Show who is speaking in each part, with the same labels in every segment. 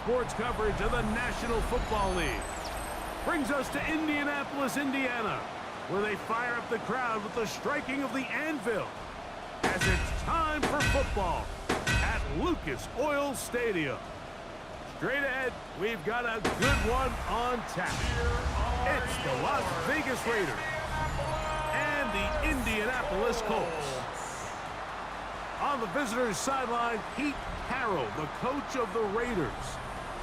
Speaker 1: sports coverage of the National Football League. Brings us to Indianapolis, Indiana, where they fire up the crowd with the striking of the anvil, as it's time for football at Lucas Oil Stadium. Straight ahead, we've got a good one on tap. It's the Las Vegas Raiders and the Indianapolis Colts. On the visitors' sideline, Pete Carroll, the coach of the Raiders.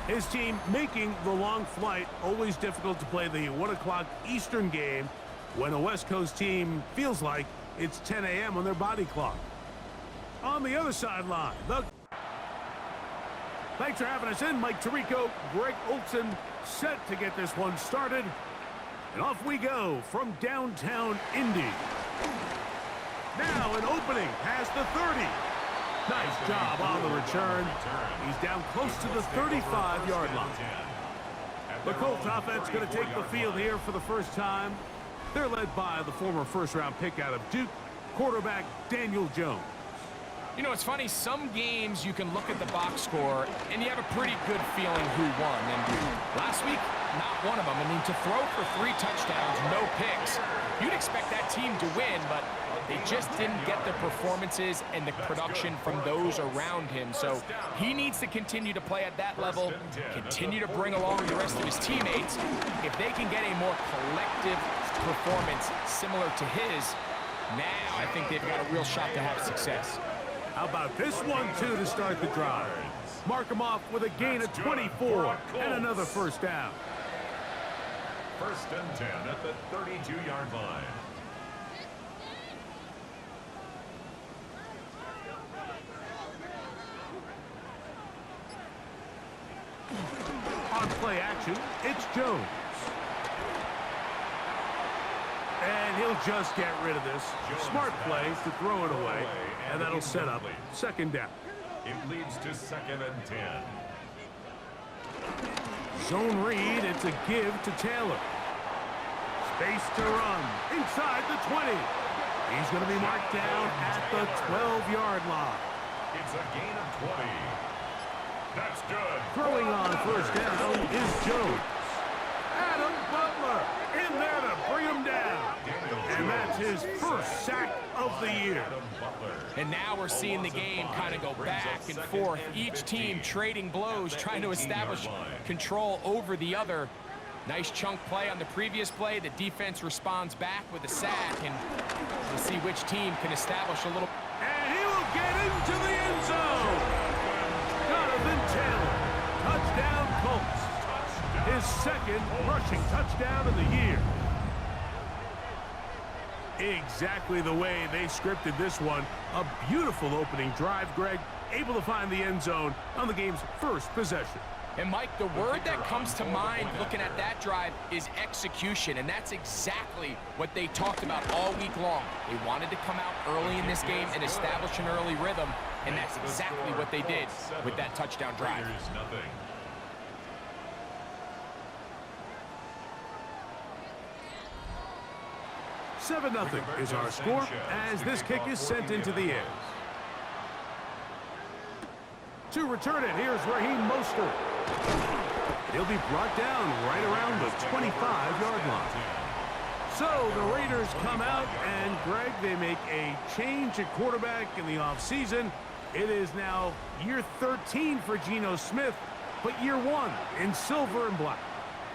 Speaker 1: His team making the long flight. Always difficult to play the 1 o'clock Eastern game when a West Coast team feels like it's 10 a.m. on their body clock. On the other sideline, thanks for having us in. Mike Tirico, Greg Olson, set to get this one started. And off we go from downtown Indy. Now an opening past the 30. Nice job on the return. He's down close to the 35-yard line. The Colts offense going to take the field here for the first time. They're led by the former first-round pick out of Duke, quarterback Daniel Jones.
Speaker 2: You know, it's funny, some games you can look at the box score and you have a pretty good feeling who won. And last week, not one of them. I mean, to throw for 3 touchdowns, no picks, you'd expect that team to win, but they just didn't get the performances and the production from those around him. So he needs to continue to play at that level, continue to bring along the rest of his teammates. If they can get a more collective performance similar to his, now I think they've got a real shot to have success.
Speaker 1: How about this one, too, to start the drive? Mark him off with a gain of 24 and another first down.
Speaker 3: 1st and 10 at the 32-yard line.
Speaker 1: On play action, it's Jones. And he'll just get rid of this. Smart play to throw it away, and that'll set up 2nd down.
Speaker 3: It leads to 2nd and 10.
Speaker 1: Zone read, it's a give to Taylor. Space to run inside the 20. He's going to be marked down at the 12-yard line.
Speaker 3: It's a gain of 20. That's good.
Speaker 1: Throwing on first down is Jones. Adam Butler in there to bring him down. And that's his first sack of the year.
Speaker 2: And now we're seeing the game kind of go back and forth. Each team trading blows, trying to establish control over the other. Nice chunk play on the previous play. The defense responds back with a sack, and we'll see which team can establish a little.
Speaker 1: And he will get into the end zone. Jonathan Taylor, touchdown Colts. His 2nd rushing touchdown of the year. Exactly the way they scripted this one. A beautiful opening drive, Greg. Able to find the end zone on the game's first possession.
Speaker 2: And Mike, the word that comes to mind looking at that drive is execution, and that's exactly what they talked about all week long. They wanted to come out early in this game and establish an early rhythm, and that's exactly what they did with that touchdown drive.
Speaker 1: 7-0 is our score as this kick is sent into the air. To return it, here's Raheem Mostert. He'll be brought down right around the 25-yard line. So the Raiders come out, and Greg, they make a change at quarterback in the offseason. It is now year 13 for Geno Smith, but year 1 in silver and black.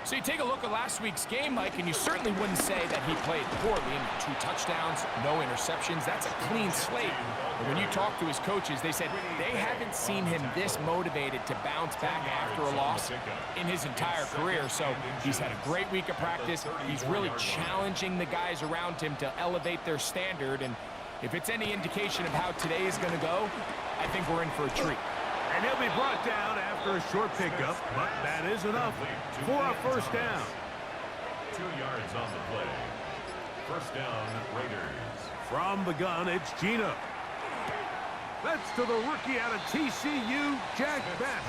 Speaker 2: So you take a look at last week's game, Mike, and you certainly wouldn't say that he played poorly. 2 touchdowns, no interceptions. That's a clean slate. And when you talk to his coaches, they said they haven't seen him this motivated to bounce back after a loss in his entire career. So he's had a great week of practice. He's really challenging the guys around him to elevate their standard. And if it's any indication of how today is going to go, I think we're in for a treat.
Speaker 1: And he'll be brought down after a short pickup, but that is enough for a first down.
Speaker 3: 2 yards on the play. First down, Raiders.
Speaker 1: From the gun, it's Geno. That's to the rookie out of TCU, Jack Best.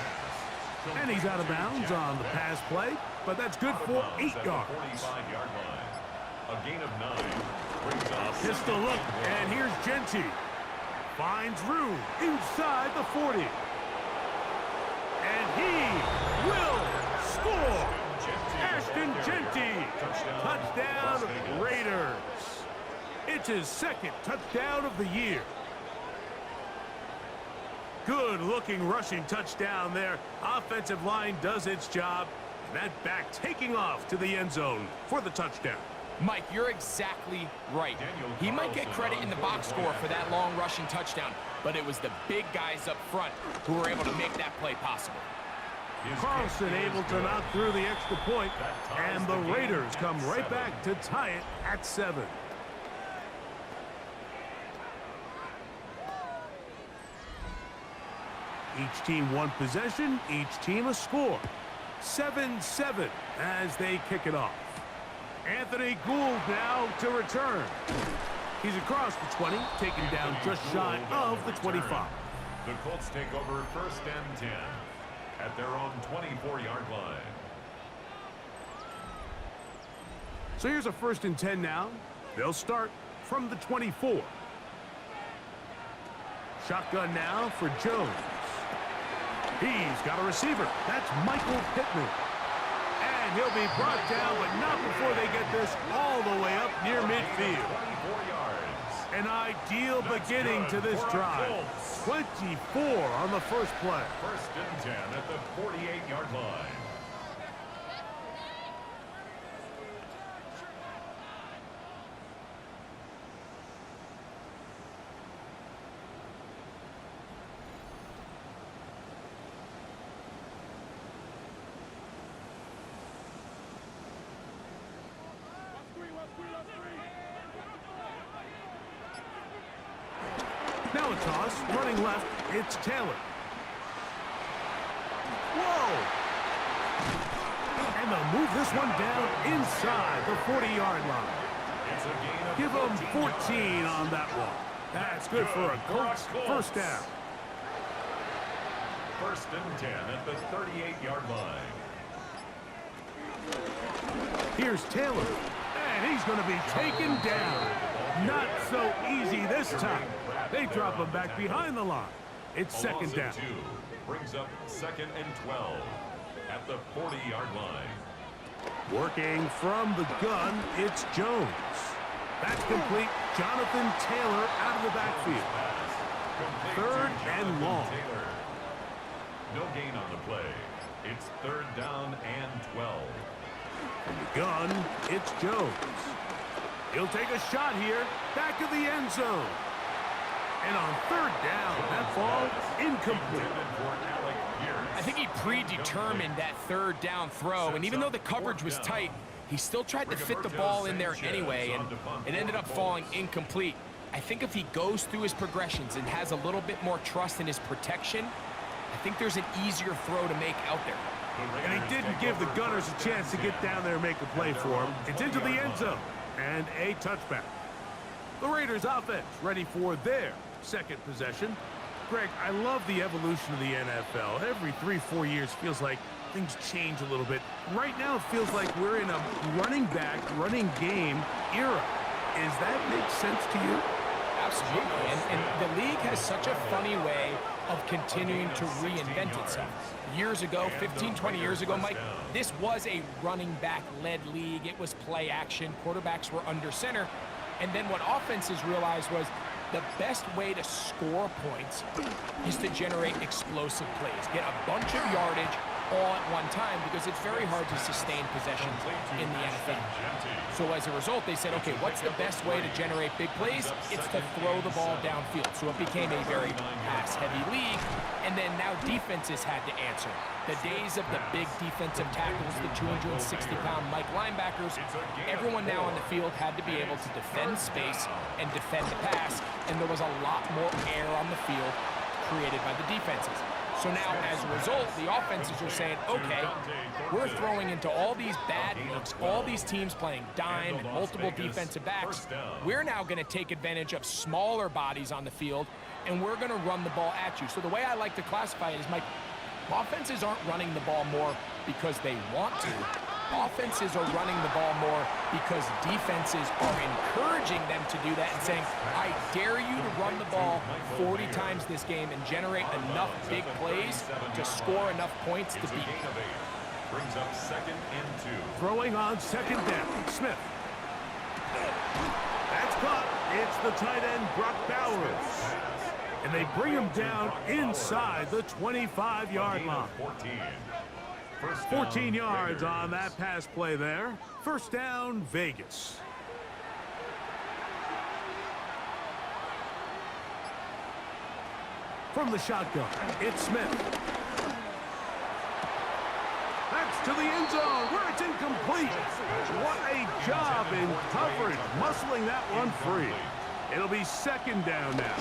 Speaker 1: And he's out of bounds on the pass play, but that's good for 8 yards.
Speaker 3: A gain of 9.
Speaker 1: Pistol look, and here's Genty. Finds room inside the 40. And he That's his second touchdown of the year. Good-looking rushing touchdown there. Offensive line does its job. And that back taking off to the end zone for the touchdown.
Speaker 2: Mike, you're exactly right. He might get credit in the box score for that long rushing touchdown, but it was the big guys up front who were able to make that play possible.
Speaker 1: Carlson able to knock through the extra point, and the Raiders come right back to tie it at 7. Each team one possession, each team a score. 7-7 as they kick it off. Anthony Gould now to return. He's across the 20, taken down just shy of the 25.
Speaker 3: The Colts take over 1st and 10 at their own 24-yard line.
Speaker 1: So here's a 1st and 10 now. They'll start from the 24. Shotgun now for Jones. He's got a receiver. That's Michael Pittman. And he'll be brought down, but not before they get this all the way up near midfield.
Speaker 3: 24 yards.
Speaker 1: An ideal beginning to this drive. 24 on the first play.
Speaker 3: 1st and 10 at the 48-yard line.
Speaker 1: Now a toss, running left, it's Taylor. Whoa! And they'll move this one down inside the 40-yard line.
Speaker 3: It's a gain of
Speaker 1: Give them 14 on that one. That's good for a Colts first down.
Speaker 3: 1st and 10 at the 38-yard line.
Speaker 1: Here's Taylor, and he's going to be taken down. Not so easy this time. They drop him back behind the line. It's 2nd down.
Speaker 3: 2 brings up 2nd and 12 at the 40-yard line.
Speaker 1: Working from the gun, it's Jones. That's complete. Jonathan Taylor out of the backfield. 3rd and long.
Speaker 3: Taylor. No gain on the play. It's 3rd down and 12.
Speaker 1: From the gun, it's Jones. He'll take a shot here, back of the end zone. And on 3rd down, that ball incomplete.
Speaker 2: I think he predetermined that 3rd down throw, and even though the coverage was tight, he still tried to fit the ball in there anyway, and it ended up falling incomplete. I think if he goes through his progressions and has a little bit more trust in his protection, I think there's an easier throw to make out there.
Speaker 1: And he didn't give the Gunners a chance to get down there and make a play for him. It's into the end zone, and a touchback. The Raiders offense ready for their 2nd possession. Greg, I love the evolution of the NFL. Every 3-4 years feels like things change a little bit. Right now it feels like we're in a running back, running game era. Does that make sense to you?
Speaker 2: Absolutely, and the league has such a funny way of continuing to reinvent itself. Years ago, 15, 20 years ago, Mike, this was a running back-led league. It was play action. Quarterbacks were under center. And then what offenses realized was the best way to score points is to generate explosive plays. Get a bunch of yardage all at one time because it's very hard to sustain possessions in the NFL. So as a result, they said, okay, what's the best way to generate big plays? It's to throw the ball downfield. So it became a very pass-heavy league, and then now defenses had to answer. The days of the big defensive tackles, the 260-pound Mike linebackers, everyone now on the field had to be able to defend space and defend the pass, and there was a lot more air on the field created by the defenses. So now, as a result, the offenses are saying, okay, we're throwing into all these bad looks, all these teams playing dime and multiple defensive backs. We're now going to take advantage of smaller bodies on the field, and we're going to run the ball at you. So the way I like to classify it is, Mike, offenses aren't running the ball more because they want to. Offenses are running the ball more because defenses are encouraging them to do that and saying, I dare you to run the ball 40 times this game and generate enough big plays to score enough points to beat.
Speaker 3: Brings up 2nd and 2.
Speaker 1: Throwing on 2nd down, Smith. That's caught. It's the tight end, Brock Bowers. And they bring him down inside the 25-yard line. 14 yards on that pass play there. First down, Vegas. From the shotgun, it's Smith. That's to the end zone where it's incomplete. What a job in coverage, muscling that one free. It'll be second down now.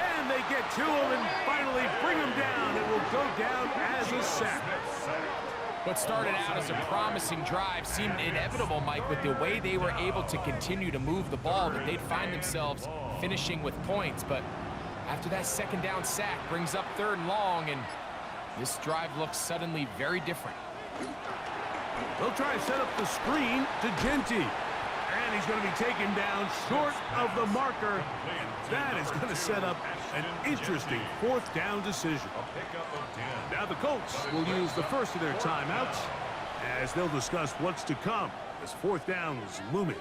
Speaker 1: And they get to him and finally bring him down. It will go down as a sack.
Speaker 2: What started out as a promising drive seemed inevitable, Mike, with the way they were able to continue to move the ball, that they'd find themselves finishing with points. But after that second down sack brings up third and long, and this drive looks suddenly very different.
Speaker 1: They'll try to set up the screen to Genty. And he's going to be taken down short of the marker. That is going to set up an interesting fourth down decision. Now the Colts will use the first of their timeouts as they'll discuss what's to come as fourth down is looming.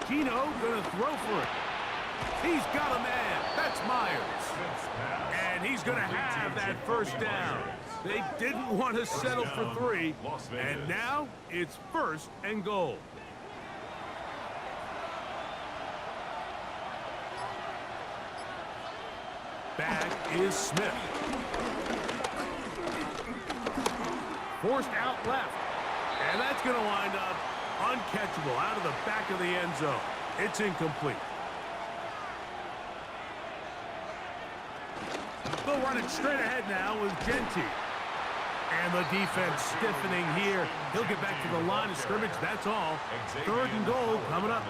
Speaker 1: Gino going to throw for it. He's got a man. That's Myers. And he's going to have that first down. They didn't want to settle for three. And now it's first and goal. Back is Smith. Forced out left. And that's going to wind up uncatchable out of the back of the end zone. It's incomplete. They'll run it straight ahead now with Genty. And the defense stiffening here. He'll get back to the line of scrimmage. That's all. Third and goal coming up.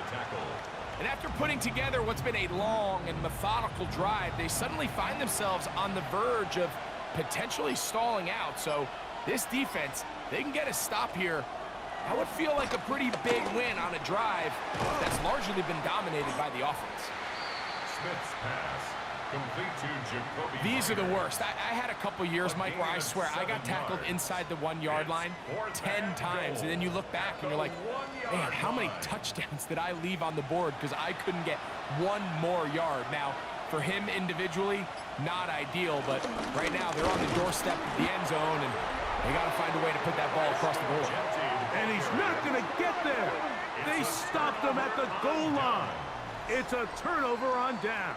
Speaker 2: And after putting together what's been a long and methodical drive, they suddenly find themselves on the verge of potentially stalling out. So this defense, they can get a stop here. That would feel like a pretty big win on a drive that's largely been dominated by the offense.
Speaker 3: Smith's pass. Complete to Jacoby.
Speaker 2: These are the worst. I had a couple years, Mike, where I swear I got tackled inside the 1 yard line 10 times. And then you look back and you're like, man, how many touchdowns did I leave on the board because I couldn't get one more yard? Now, for him individually, not ideal, but right now they're on the doorstep of the end zone, and they got to find a way to put that ball across the goal.
Speaker 1: And he's not going to get there. They stopped him at the goal line. It's a turnover on downs.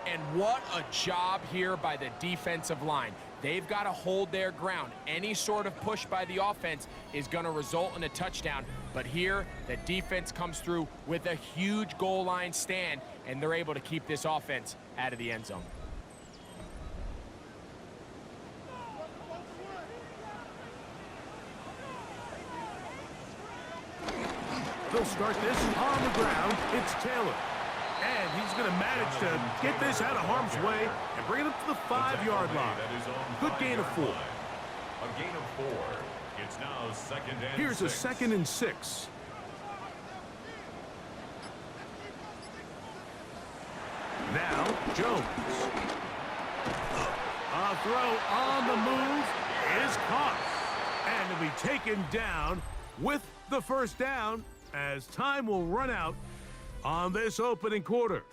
Speaker 2: And what a job here by the defensive line. They've got to hold their ground. Any sort of push by the offense is going to result in a touchdown. But here, the defense comes through with a huge goal line stand, and they're able to keep this offense out of the end zone.
Speaker 1: They'll start this on the ground. It's Taylor. And he's going to manage to get this out of harm's way and bring it up to the 5 yard line. Good gain of 4.
Speaker 3: A gain of 4. It's now second and
Speaker 1: Here's
Speaker 3: 6.
Speaker 1: a 2nd and 6. Now, Jones. A throw on the move is caught. And to be taken down with the first down as time will run out on this opening quarter.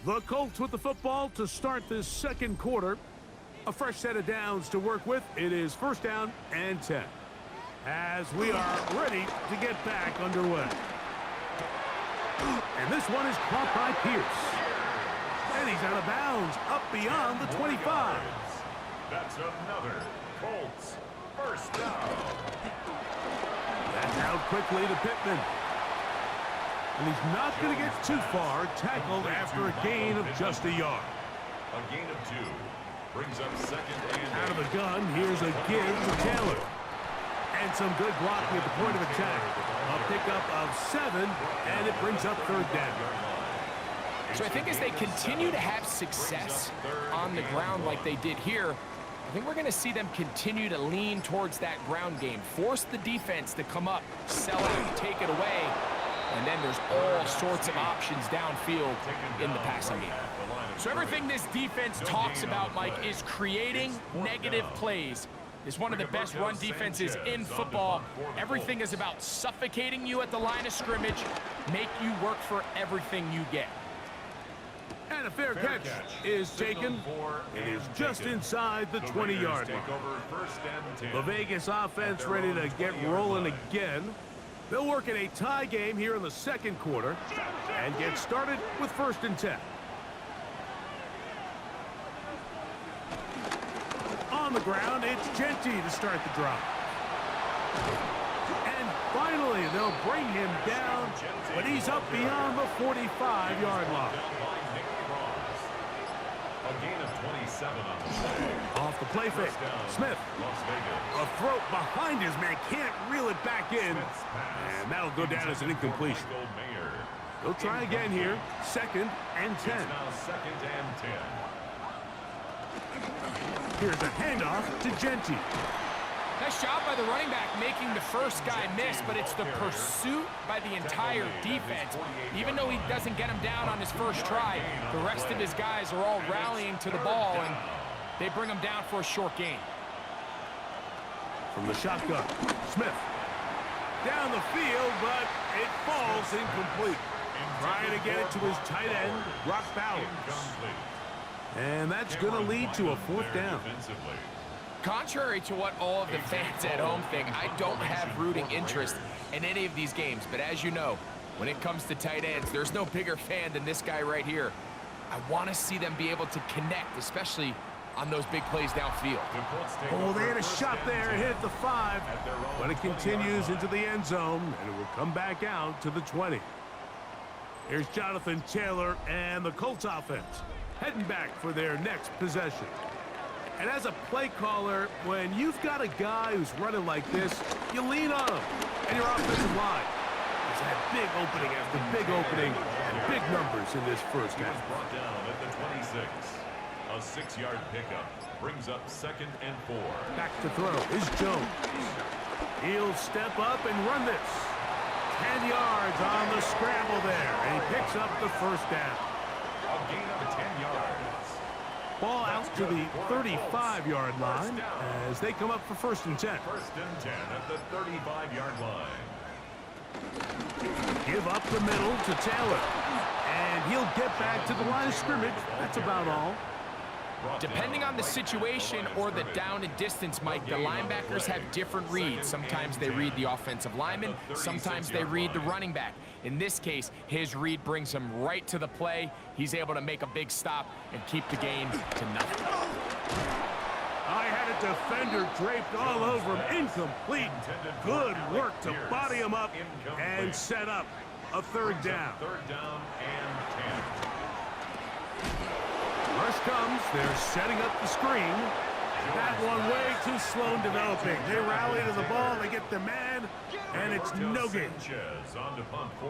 Speaker 1: The Colts with the football to start this second quarter. A fresh set of downs to work with. It is first down and 10. As we are ready to get back underway. And this one is caught by Pierce. And he's out of bounds, up beyond the 25.
Speaker 3: That's another Colts first down.
Speaker 1: That's out quickly to Pittman. And he's not going to get too far, tackled after a gain of just a yard.
Speaker 3: A gain of 2 brings up second and
Speaker 1: Out of the gun, here's a give to Taylor. And some good blocking at the point of attack. A pickup of 7, and it brings up third down.
Speaker 2: So I think as they continue to have success on the ground like they did here, I think we're going to see them continue to lean towards that ground game. Force the defense to come up, sell out, take it away, and then there's all sorts of options downfield in the passing game. So everything this defense talks about, Mike, is creating negative plays. It's one of the best run defenses in football. Everything is about suffocating you at the line of scrimmage, make you work for everything you get.
Speaker 1: And a fair catch is taken. It is just inside the 20-yard line. The Vegas offense ready to get rolling again. They'll work in a tie game here in the second quarter and get started with 1st and 10. On the ground, it's Genty to start the drive. And finally, they'll bring him down, but he's up beyond the 45-yard line.
Speaker 3: A gain of 27 on the play.
Speaker 1: Off the play fake. Smith. A throw behind his man. Can't reel it back in. And that'll go down as an incompletion. They'll try again here. 2nd and 10.
Speaker 3: Now 2nd and 10.
Speaker 1: Here's a handoff to Genty.
Speaker 2: Nice job by the running back making the first guy miss, but it's the pursuit by the entire defense. Even though he doesn't get him down on his first try, the rest of his guys are all rallying to the ball, and they bring him down for a short gain.
Speaker 1: From the shotgun, Smith. Down the field, but it falls incomplete. Trying to get it to his tight end, Brock Bowers. And that's going to lead to a 4th down.
Speaker 2: Contrary to what all of the fans at home think, I don't have rooting interest in any of these games. But as you know, when it comes to tight ends, there's no bigger fan than this guy right here. I want to see them be able to connect, especially on those big plays downfield.
Speaker 1: Oh, they had a shot there, hit the 5, but it continues into the end zone, and it will come back out to the 20. Here's Jonathan Taylor and the Colts offense heading back for their next possession. And as a play caller, when you've got a guy who's running like this, you lean on him. And your offensive line has had big opening after big opening and big numbers in this first half.
Speaker 3: Brought down at the 26. A 6-yard pickup brings up 2nd and 4.
Speaker 1: Back to throw is Jones. He'll step up and run this. 10 yards on the scramble there, and he picks up the first down.
Speaker 3: A gain of 10 yards.
Speaker 1: Ball out to the 35-yard line as they come up for 1st and 10.
Speaker 3: 1st and 10 at the 35-yard line.
Speaker 1: Give up the middle to Taylor. And he'll get back to the line of scrimmage. That's about all.
Speaker 2: Depending on the situation or the down and distance, Mike, the linebackers have different reads. Sometimes they read the offensive lineman. Sometimes they read the running back. In this case, his read brings him right to the play. He's able to make a big stop and keep the gain to nothing.
Speaker 1: I had a defender draped all over him. Incomplete. Good work to body him up and set up a 3rd down.
Speaker 3: 3rd down and 10.
Speaker 1: Rush comes. They're setting up the screen. That one way too slow in developing. They rally to the ball. They get the man, and it's no gain.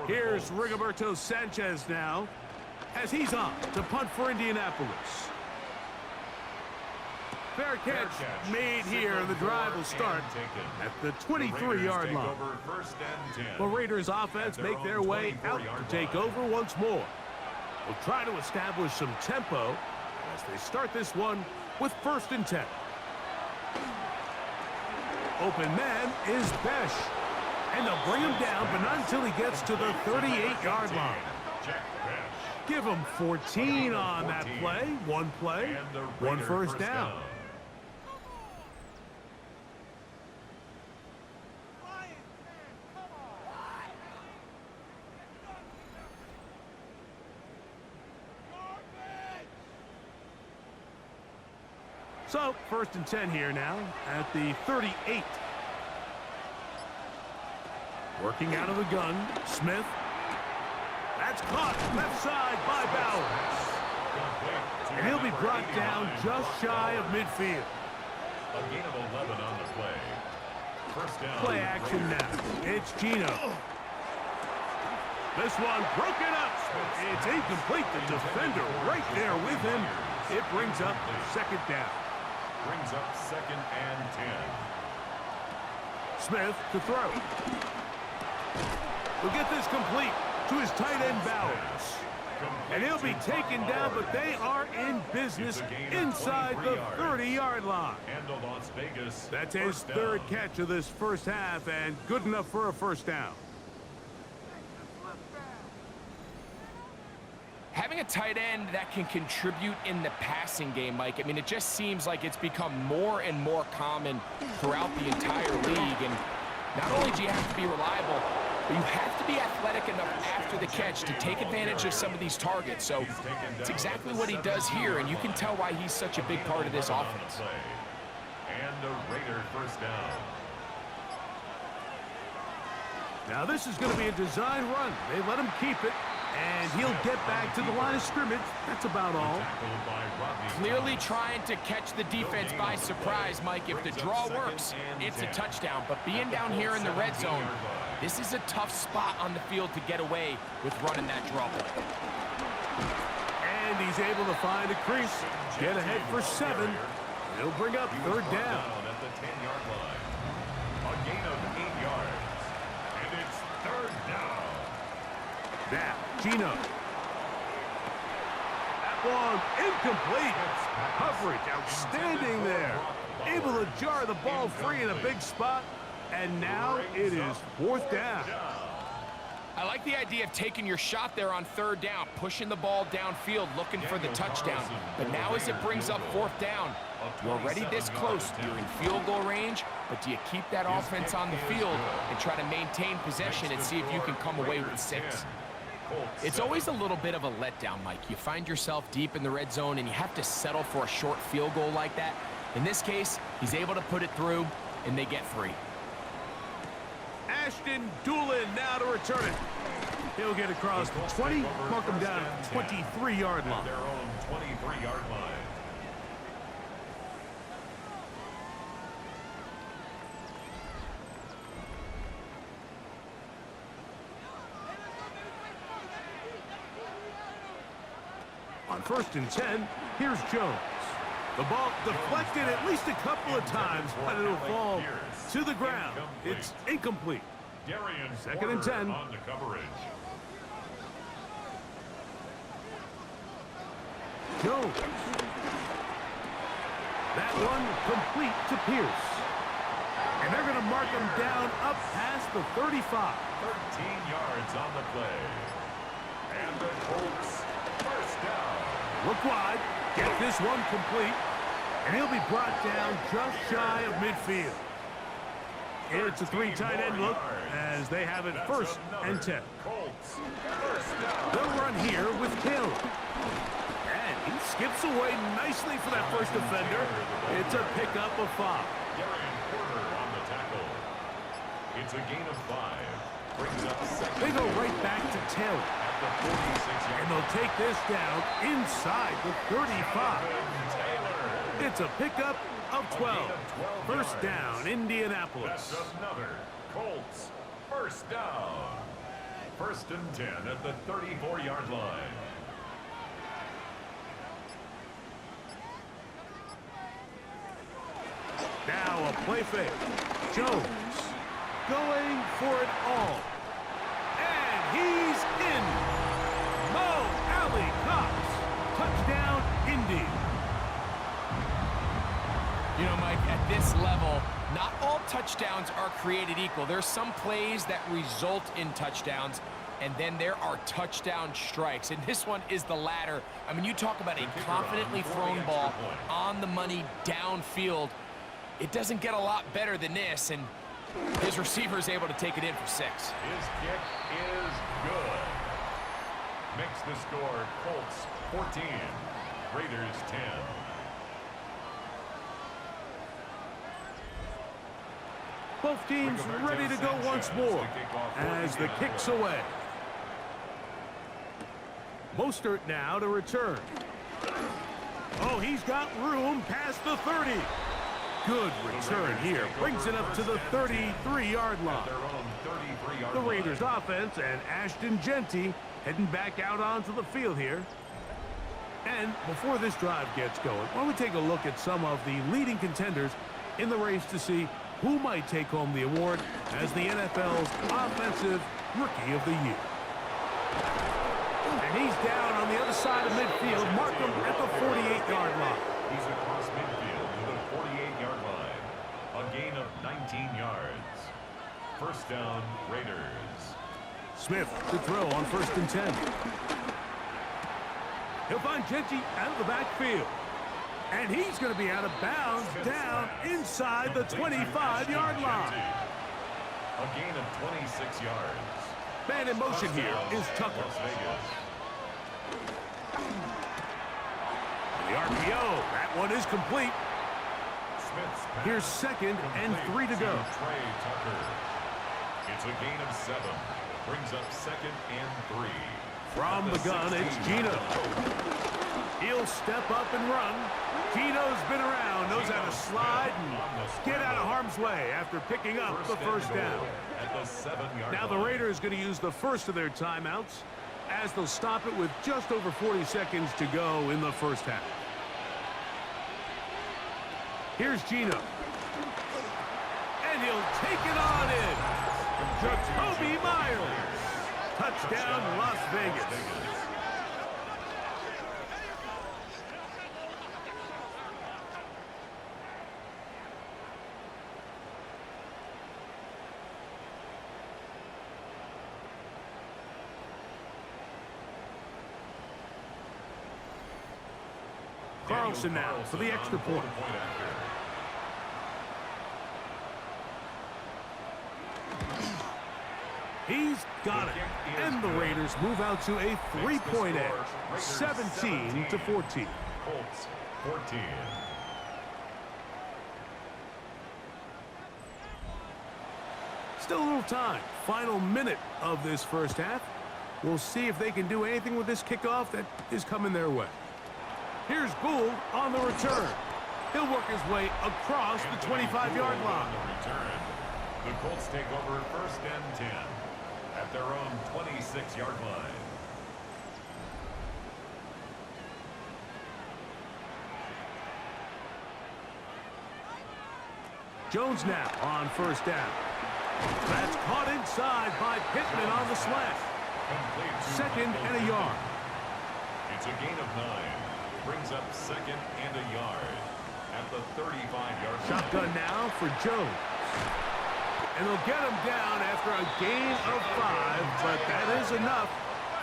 Speaker 1: Here's Rigoberto Sanchez now as he's on to punt for Indianapolis. Fair catch made here. The drive will start at the 23-yard line. The Raiders offense make their way out to take over once more. They'll try to establish some tempo as they start this one with 1st and 10. Open man is Besh. And they'll bring him down, but not until he gets to the 38-yard line. Give him 14 on that play. One play, 1 first down. So, 1st and 10 here now at the 38. Working out of the gun, Smith. That's caught left side by Bowers. And he'll be brought down just shy of midfield.
Speaker 3: A gain of 11 on the play. First down.
Speaker 1: Play action now. It's Gino. This one broken up. It's incomplete. The defender right there with him. It brings up second down.
Speaker 3: Brings up 2nd and 10.
Speaker 1: Smith to throw. We'll get this complete to his tight end Bowers. And he'll be taken down, but they are in business inside the 30-yard line.
Speaker 3: And the Las Vegas.
Speaker 1: That's his third catch of this first half, and good enough for a first down.
Speaker 2: Having a tight end that can contribute in the passing game, Mike, I mean, it just seems like it's become more and more common throughout the entire league. And not only do you have to be reliable, but you have to be athletic enough after the catch to take advantage of some of these targets. So it's exactly what he does here, and you can tell why he's such a big part of this offense.
Speaker 3: And a Raider first down.
Speaker 1: Now this is going to be a design run. They let him keep it, and he'll get back to the line of scrimmage. That's about all.
Speaker 2: Clearly trying to catch the defense by surprise, Mike. If the draw works, it's a touchdown. But being down here in the red zone, this is a tough spot on the field to get away with running that draw play.
Speaker 1: And he's able to find a crease, get ahead for 7. He'll bring up third down.
Speaker 3: At the 10-yard line. A gain of 8 yards. And it's third down.
Speaker 1: Now, Gino. That one incomplete. Coverage outstanding there. Able to jar the ball free in a big spot. And now it is fourth down.
Speaker 2: I like the idea of taking your shot there on third down, pushing the ball downfield, looking for the touchdown. But now as it brings up fourth down, you're already this close. You're in field goal range, but do you keep that offense on the field and try to maintain possession and see if you can come away with 6? It's always a little bit of a letdown, Mike. You find yourself deep in the red zone and you have to settle for a short field goal like that. In this case, he's able to put it through, and they get 3.
Speaker 1: Ashton Doolin now to return it. He'll get across the 20, mark him down at the 23-yard line.
Speaker 3: Their own 23-yard line.
Speaker 1: On 1st and 10, here's Jones. The ball deflected at least a couple of times, but it'll fall to the ground. It's incomplete. Second and 10.
Speaker 3: On the coverage.
Speaker 1: Jones. That one complete to Pierce. And they're going to mark him down up past the 35.
Speaker 3: 13 yards on the play. And the Colts first down.
Speaker 1: Look wide. Get this one complete. And he'll be brought down just shy of midfield. It's a 3 tight end look as they have it 1st and 10.
Speaker 3: Colts first down.
Speaker 1: They'll run here with Taylor. And he skips away nicely for that first defender. It's a pickup of 5.
Speaker 3: Darian Porter on the tackle. It's a gain of 5. Brings up second.
Speaker 1: They go right back to Taylor.
Speaker 3: At the 46-yard.
Speaker 1: And they'll take this down inside the 35.
Speaker 3: Taylor.
Speaker 1: It's a pickup of 12. First down, Indianapolis.
Speaker 3: That's another Colts first down. 1st and 10 at the 34-yard line.
Speaker 1: Now a play fake. Jones going for it all. And he's in. Mo Alley Cox. Touchdown, Indy.
Speaker 2: You know, Mike, at this level, not all touchdowns are created equal. There's some plays that result in touchdowns, and then there are touchdown strikes. And this one is the latter. I mean, you talk about a confidently thrown ball on the money downfield. It doesn't get a lot better than this, and his receiver is able to take it in for 6.
Speaker 3: His kick is good. Makes the score Colts 14, Raiders 10.
Speaker 1: Both teams ready to go once more as the kick's away. Mostert now to return. Oh, he's got room past the 30. good return here. Brings it up to the 33-yard line. The Raiders offense and Ashton Genty heading back out onto the field here. And before this drive gets going, why don't we take a look at some of the leading contenders in the race to see who might take home the award as the NFL's Offensive Rookie of the Year. And he's down on the other side of midfield. Mark him at the 48-yard line.
Speaker 3: He's across midfield to the 48-yard line. A gain of 19 yards. First down, Raiders.
Speaker 1: Smith to throw on 1st and 10. He'll find Genty out of the backfield. And he's going to be out of bounds down inside the 25-yard line.
Speaker 3: A gain of 26 yards.
Speaker 1: Man in motion here is Tucker. The RPO, that one is complete. Here's 2nd and 3 to go.
Speaker 3: It's a gain of 7. Brings up 2nd and 3.
Speaker 1: From the gun, it's Gino. He'll step up and run. Gino's been around, knows how to slide and get out of harm's way after picking up the first down. Now the Raiders going to use the first of their timeouts as they'll stop it with just over 40 seconds to go in the first half. Here's Gino. And he'll take it on in. Jacoby Myers. Touchdown, Las Vegas. Carlson now for the extra point. He's got it. And the Raiders move out to a 3-point edge, 17-14.
Speaker 3: Colts 14.
Speaker 1: Still a little time. Final minute of this first half. We'll see if they can do anything with this kickoff that is coming their way. Here's Gould on the return. He'll work his way across the 25-yard line.
Speaker 3: The Colts take over 1st and 10 at their own 26-yard line.
Speaker 1: Jones now on 1st down. That's caught inside by Pittman on the slant. 2nd and a yard.
Speaker 3: It's a gain of 9. Brings up 2nd and a yard at the 35-yard line.
Speaker 1: Shotgun now for Jones. And they'll get him down after a gain of 5, but that is enough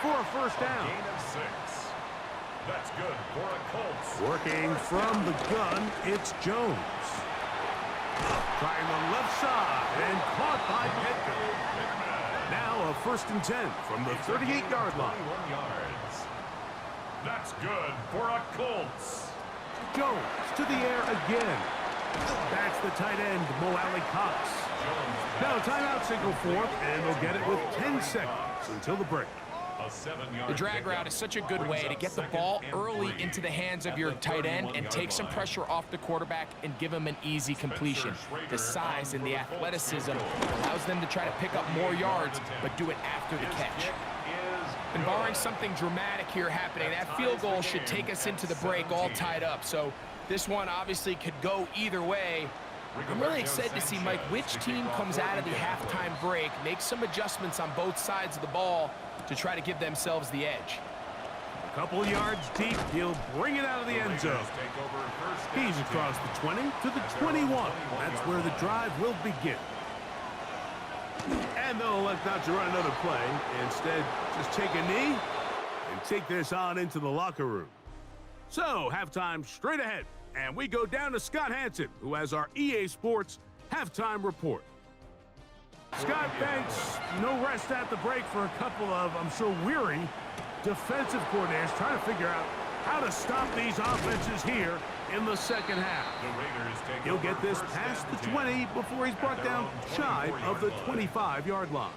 Speaker 1: for a first down.
Speaker 3: Gain of 6. That's good for a Colts.
Speaker 1: Working from the gun, it's Jones. Trying the left side and caught by Pittman. Now a 1st and 10 from the 38-yard line.
Speaker 3: 21 yards. That's good for a Colts.
Speaker 1: Jones to the air again. That's the tight end, Mo Alley Cox. Now timeout signal 4th, and they'll get it with 10 seconds until the break.
Speaker 2: The drag route is such a good way to get the ball early into the hands of your tight end and take some pressure off the quarterback and give him an easy completion. The size and the athleticism allows them to try to pick up more yards, but do it after the catch. And barring something dramatic here happening, that field goal should take us into the break all tied up. So this one obviously could go either way. I'm really excited to see, Mike, which team comes out of the halftime break, make some adjustments on both sides of the ball to try to give themselves the edge.
Speaker 1: A couple yards deep, he'll bring it out of the end zone. He's across the 20 to the 21. That's where the drive will begin. And they'll elect not to run another play. Instead, just take a knee and take this on into the locker room. So, halftime straight ahead. And we go down to Scott Hanson, who has our EA Sports halftime report. Scott, thanks. No rest at the break for a couple of, I'm sure, weary defensive coordinators trying to figure out how to stop these offenses here in the second half. He'll get this past the 20 before he's brought down shy of the 25-yard line.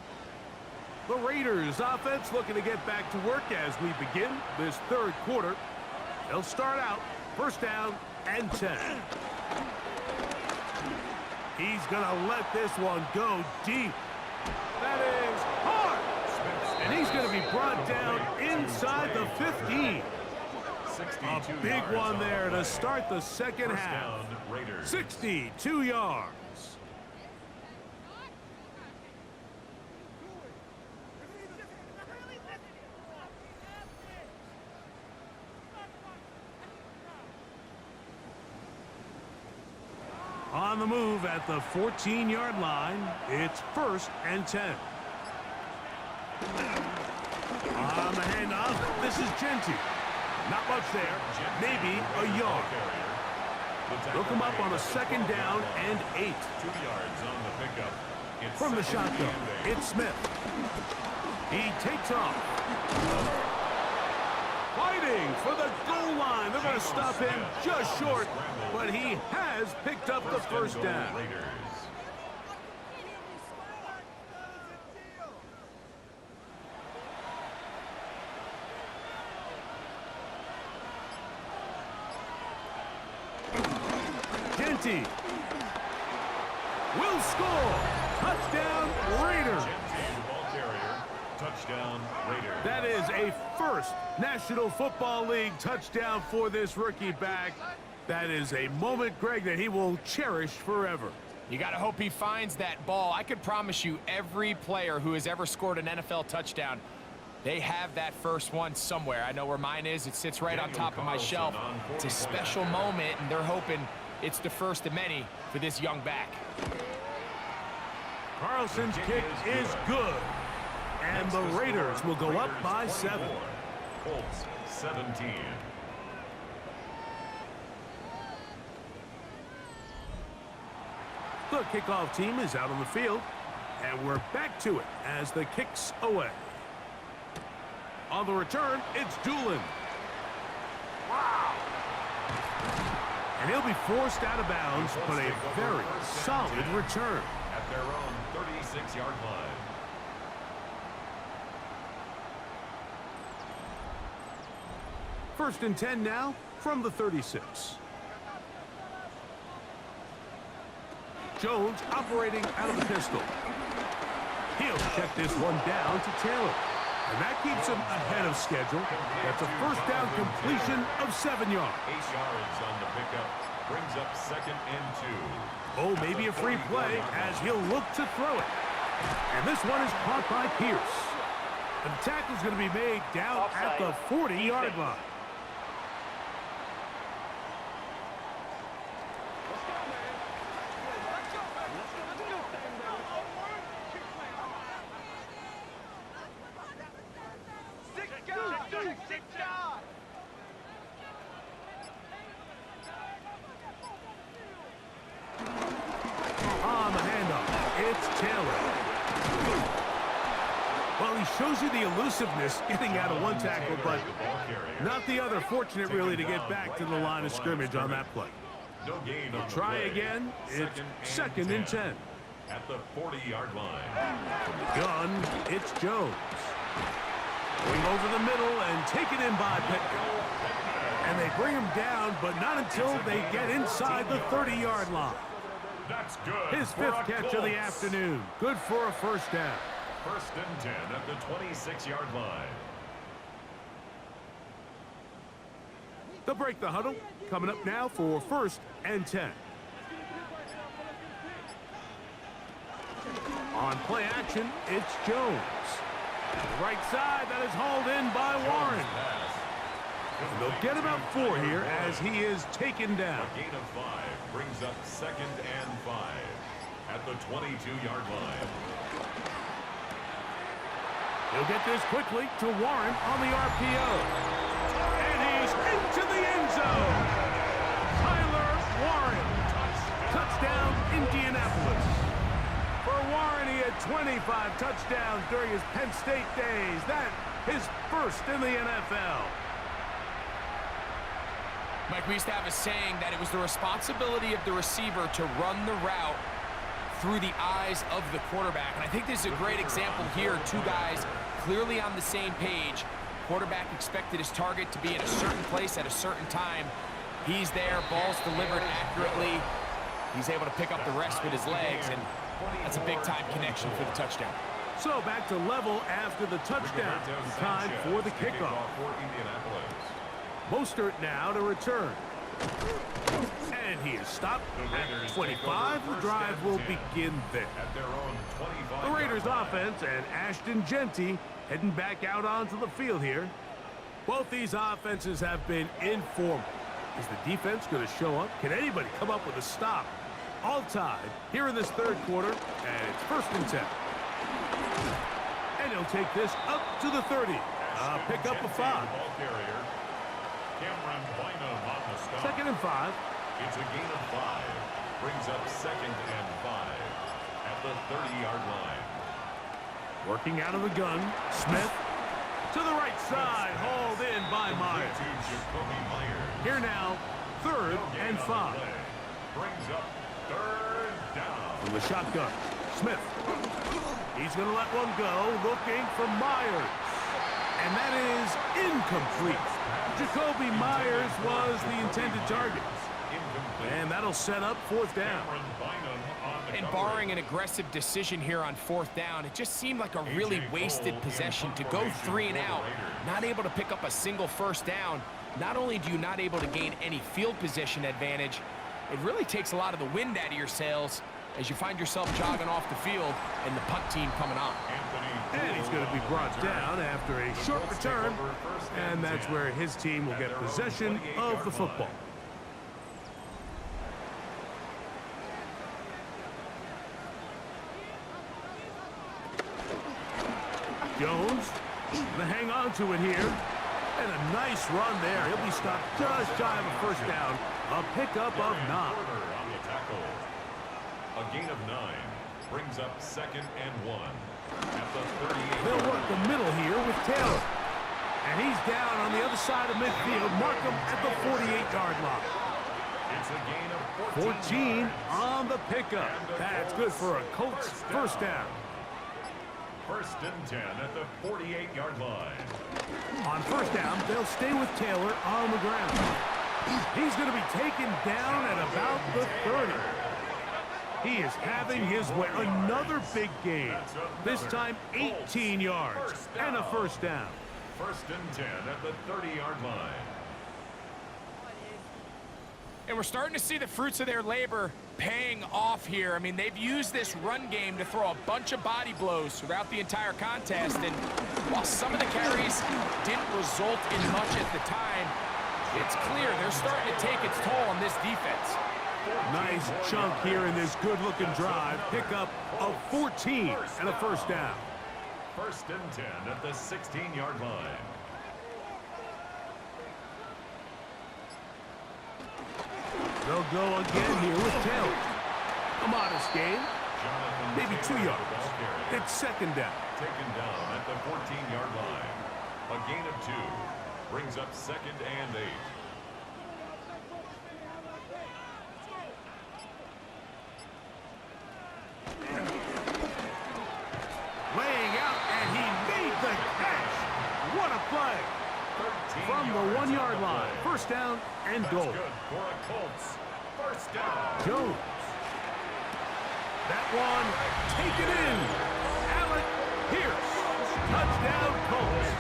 Speaker 1: The Raiders offense looking to get back to work as we begin this third quarter. They'll start out 1st down and 10. He's going to let this one go deep. That is hard. And he's going to be brought down inside the 15. A big one there to start the second half. 62 yards. On the move at the 14-yard line, it's 1st and 10. On the handoff, this is Genty. Not much there, maybe a yard. They'll come up on a 2nd down and 8.
Speaker 3: 2 yards on the pickup.
Speaker 1: From the shotgun, it's Smith. He takes off. Fighting for the goal line. They're going to stop him just short, but he has picked up the 1st down. Genty will score. Touchdown, Raiders.
Speaker 3: Touchdown, Raiders.
Speaker 1: That is a 1st National Football League touchdown for this rookie back. That is a moment, Greg, that he will cherish forever.
Speaker 2: You got to hope he finds that ball. I could promise you every player who has ever scored an NFL touchdown, they have that first one somewhere. I know where mine is. It sits right on top of my shelf. It's a special moment, and they're hoping it's the first of many for this young back.
Speaker 1: Carlson's kick is good. And the Raiders will go up by 7.
Speaker 3: Colts 17.
Speaker 1: The kickoff team is out on the field, and we're back to it as the kick's away. On the return, it's Doolin. Wow! And he'll be forced out of bounds, but a very solid return.
Speaker 3: At their own 36-yard line.
Speaker 1: First and 10 now from the 36. Jones operating out of the pistol. He'll check this one down to Taylor. And that keeps him ahead of schedule. That's a 1st down completion of 7 yards.
Speaker 3: 8 yards on the pickup. Brings up 2nd and 2.
Speaker 1: Oh, maybe a free play as he'll look to throw it. And this one is caught by Pierce. The tackle's going to be made down at the 40-yard line. On the handoff, it's Taylor. Well, he shows you the elusiveness getting out of one tackle, but not the other. Fortunate, really, to get back to the line of scrimmage on that play. They'll try again. It's 2nd and 10.
Speaker 3: At the 40-yard line.
Speaker 1: From the gun, it's Jones. Going over the middle and taken in by Pittman. And they bring him down, but not until they get inside the 30-yard line.
Speaker 3: That's good.
Speaker 1: His 5th catch of the afternoon. Good for a 1st down.
Speaker 3: 1st and 10 at the 26-yard line.
Speaker 1: They'll break the huddle. Coming up now for 1st and 10. On play action, it's Jones. Right side, that is hauled in by Warren. And they'll get about 4 here as he is taken down.
Speaker 3: A gain of 5 brings up 2nd and 5 at the 22-yard line.
Speaker 1: He'll get this quickly to Warren on the RPO. And he's into the end zone. Tyler Warren. Touchdown, Indianapolis. For Warren, he had 25 touchdowns during his Penn State days. That his 1st in the NFL.
Speaker 2: Mike, we used to have a saying that it was the responsibility of the receiver to run the route through the eyes of the quarterback. And I think this is a great example here. 2 guys clearly on the same page. Quarterback expected his target to be in a certain place at a certain time. He's there, ball's delivered accurately. He's able to pick up the rest with his legs, and that's a big-time connection for the touchdown.
Speaker 1: So back to level after the touchdown. Time for the kickoff. Mostert now to return. And he is stopped at 25. The drive will begin there. The Raiders offense and Ashton Genty heading back out onto the field here. Both these offenses have been informal. Is the defense going to show up? Can anybody come up with a stop? All tied here in this third quarter, and it's 1st and 10. And he'll take this up to the 30. Pick up a 5. 2nd and 5.
Speaker 3: It's a gain of 5. Brings up 2nd and 5 at the 30-yard line.
Speaker 1: Working out of the gun, Smith to the right side, hauled in by Myers. Here now, 3rd and 5.
Speaker 3: Brings up 3rd down.
Speaker 1: From the shotgun, Smith. He's going to let one go, looking for Myers. And that is incomplete. Jacoby Myers was the intended target. And that'll set up 4th down.
Speaker 2: And barring an aggressive decision here on 4th down, it just seemed like a really wasted possession to go 3 and out, not able to pick up a single 1st down. Not only do you not able to gain any field position advantage, it really takes a lot of the wind out of your sails as you find yourself jogging off the field and the punt team coming on.
Speaker 1: And he's going to be brought down after a short return, and that's where his team will get possession of the football. Jones going to hang on to it here. And a nice run there. He'll be stopped just shy of a 1st down. A pickup of 9.
Speaker 3: A gain of 9 brings up 2nd and 1 at the 38.
Speaker 1: They'll work the middle here with Taylor. And he's down on the other side of midfield. Mark him at the 48-yard line.
Speaker 3: It's a gain of
Speaker 1: 14 on the pickup. That's good for a Colts 1st down.
Speaker 3: 1st and 10 at the 48-yard line.
Speaker 1: On 1st down, they'll stay with Taylor on the ground. He's going to be taken down at about the 30. He is having his way. Another big gain. This time 18 yards and a 1st down.
Speaker 3: 1st and 10 at the 30-yard line.
Speaker 2: And we're starting to see the fruits of their labor paying off here. I mean, they've used this run game to throw a bunch of body blows throughout the entire contest. And while some of the carries didn't result in much at the time, it's clear they're starting to take its toll on this defense.
Speaker 1: Nice chunk here in this good-looking drive. Pickup of 14 and a 1st down.
Speaker 3: 1st and 10 at the 16-yard line.
Speaker 1: They'll go again here with Taylor. A modest gain, maybe 2 yards. It's 2nd down.
Speaker 3: Taken down at the 14-yard line. A gain of 2 brings up 2nd and 8.
Speaker 1: Laying out, and he made the catch. What a play. From the 1-yard line. 1st down and goal.
Speaker 3: Good for a Colts. 1st down.
Speaker 1: Jones. That one taken in. Alec Pierce. Touchdown Colts.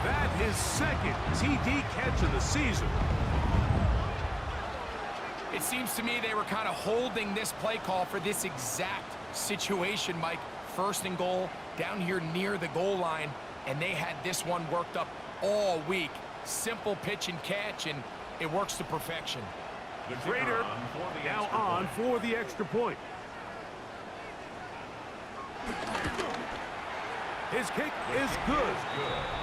Speaker 1: That his 2nd TD catch of the season.
Speaker 2: It seems to me they were kind of holding this play call for this exact situation, Mike. 1st and goal, down here near the goal line, and they had this one worked up all week. Simple pitch and catch, and it works to perfection.
Speaker 3: The
Speaker 1: Raider now on for the extra point. His kick is good,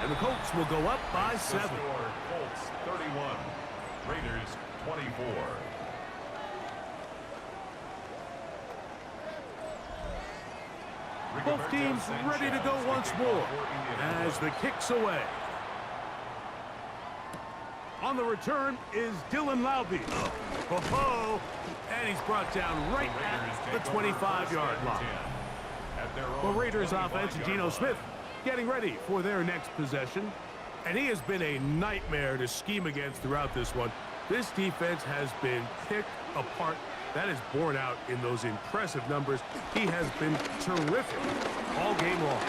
Speaker 1: and the Colts will go up by 7.
Speaker 3: Colts 31, Raiders 24.
Speaker 1: Both teams ready to go once more as the kick's away. On the return is Dylan Laube. Ho-ho! And he's brought down right at the 25-yard line. The Raiders offense, Geno Smith, getting ready for their next possession. And he has been a nightmare to scheme against throughout this one. This defense has been picked apart That is borne out in those impressive numbers. He has been terrific all game long.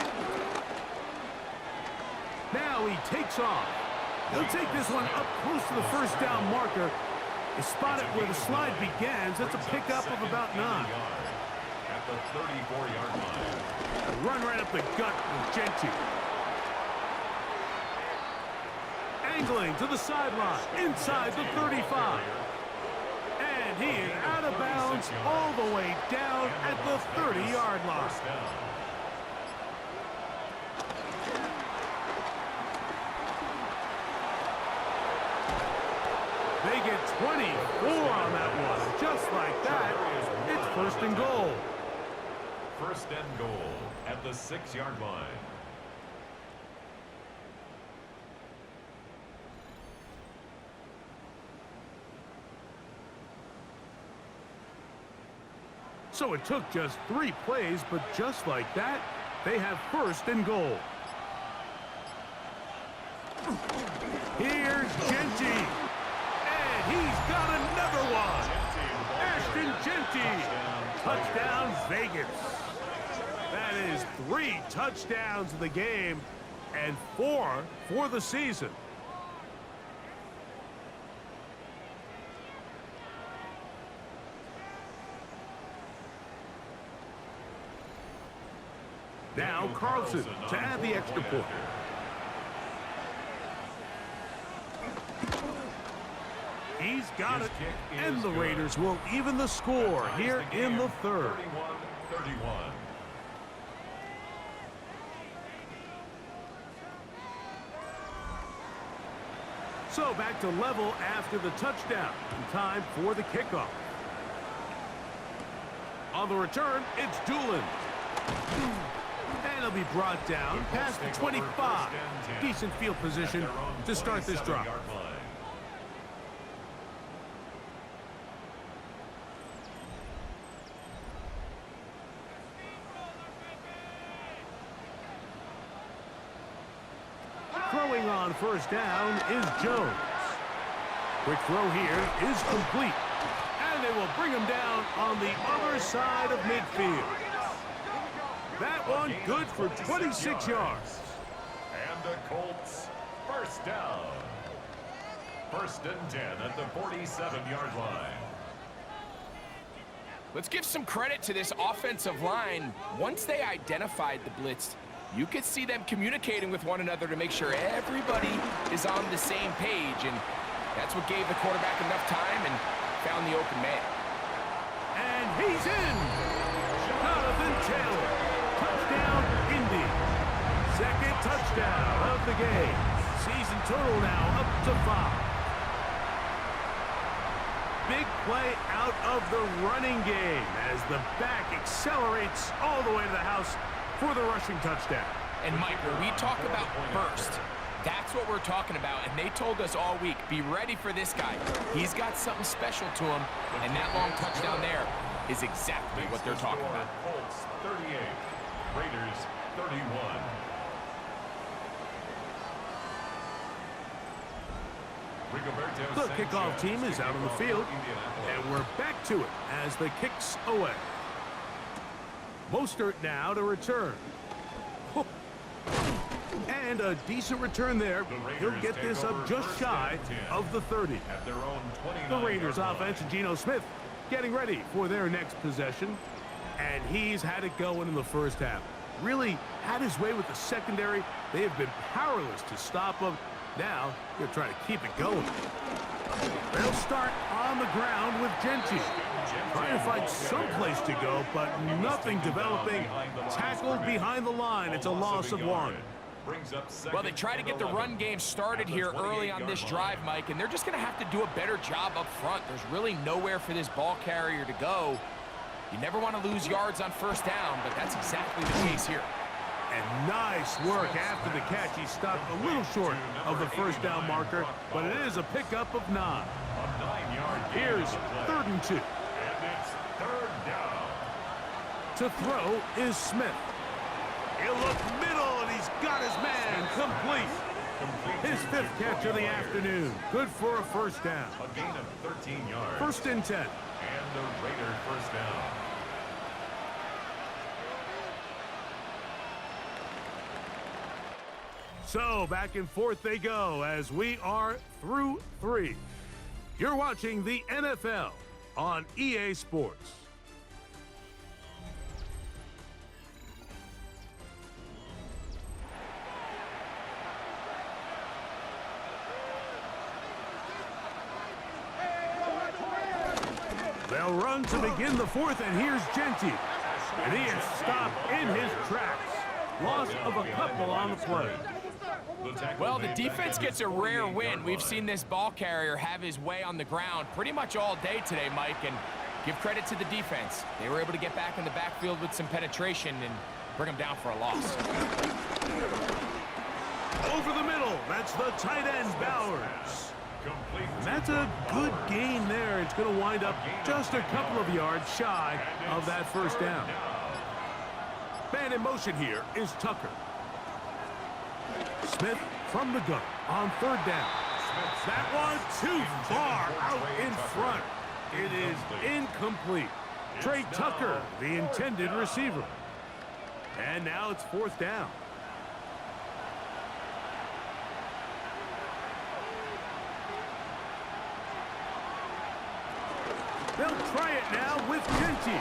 Speaker 1: Now he takes off. He'll take this one up close to the first down marker. He spotted where the slide begins. That's a pickup of about 9.
Speaker 3: At the 34-yard line.
Speaker 1: Run right up the gut with Genty. Angling to the sideline, inside the 35. And he is out of bounds all the way down at the 30-yard line. They get 24 on that one. Just like that, it's first and goal.
Speaker 3: First and goal at the 6-yard line.
Speaker 1: So it took just 3 plays, but just like that, they have first and goal. Here's Genty. And he's got another one. Ashton Genty. Touchdown, Vegas. That is 3 touchdowns in the game and 4 for the season. Now Carlson to add the extra point. He's got it, and the Raiders will even the score here in the 3rd.
Speaker 3: 31-31.
Speaker 1: So back to level after the touchdown. In time for the kickoff. On the return, it's Doolin. And he'll be brought down past the 25. Decent field position to start this drive. Throwing on first down is Jones. Quick throw here is complete. And they will bring him down on the other side of midfield. That one good for 26 yards.
Speaker 3: And the Colts first down. First and 10 at the 47-yard line.
Speaker 2: Let's give some credit to this offensive line. Once they identified the blitz, you could see them communicating with one another to make sure everybody is on the same page, and that's what gave the quarterback enough time and found the open man.
Speaker 1: And he's in. Jonathan Taylor. Touchdown, Indy. Second touchdown of the game. Season total now up to 5. Big play out of the running game as the back accelerates all the way to the house for the rushing touchdown.
Speaker 2: And Mike, when we talk about burst, that's what we're talking about. And they told us all week, be ready for this guy. He's got something special to him, and that long touchdown there is exactly what they're talking about.
Speaker 3: Colts 38, Raiders 31.
Speaker 1: The kickoff team is out on the field, and we're back to it as the kicks away. Mostert now to return. And a decent return there. He'll get this up just shy of the 30. The Raiders offense and Geno Smith getting ready for their next possession. And he's had it going in the first half. Really had his way with the secondary. They have been powerless to stop him. Now, he'll try to keep it going. They'll start on the ground with Genty. Trying to find some place to go, but nothing developing. Tackled behind the line. It's a loss of 1.
Speaker 2: Well, they try to get the run game started here early on this drive, Mike, and they're just going to have to do a better job up front. There's really nowhere for this ball carrier to go. You never want to lose yards on first down, but that's exactly the case here.
Speaker 1: And nice work after the catch. He stopped a little short of the first down marker, but it is a pickup of 9. Here's 3rd and 2.
Speaker 3: And it's 3rd down.
Speaker 1: To throw is Smith. He'll look middle, and he's got his man complete. His 5th catch of the afternoon. Good for a first down.
Speaker 3: A gain of 13 yards.
Speaker 1: First and 10.
Speaker 3: And the Raider first down.
Speaker 1: So back and forth they go as we are through 3. You're watching the NFL on EA Sports. They'll run to begin the 4th, and here's Genty. And he is stopped in his tracks. Loss of a couple on the play.
Speaker 2: Well, the defense gets a rare win. We've seen this ball carrier have his way on the ground pretty much all day today, Mike, and give credit to the defense. They were able to get back in the backfield with some penetration and bring them down for a loss.
Speaker 1: Over the middle, that's the tight end, Bowers. And that's a good gain there. It's going to wind up just a couple of yards shy of that first down. Man in motion here is Tucker. Smith from the gun on 3rd down. That one too far out in front. It is incomplete. Trey Tucker, the intended receiver. And now it's 4th down. They'll try it now with Genty.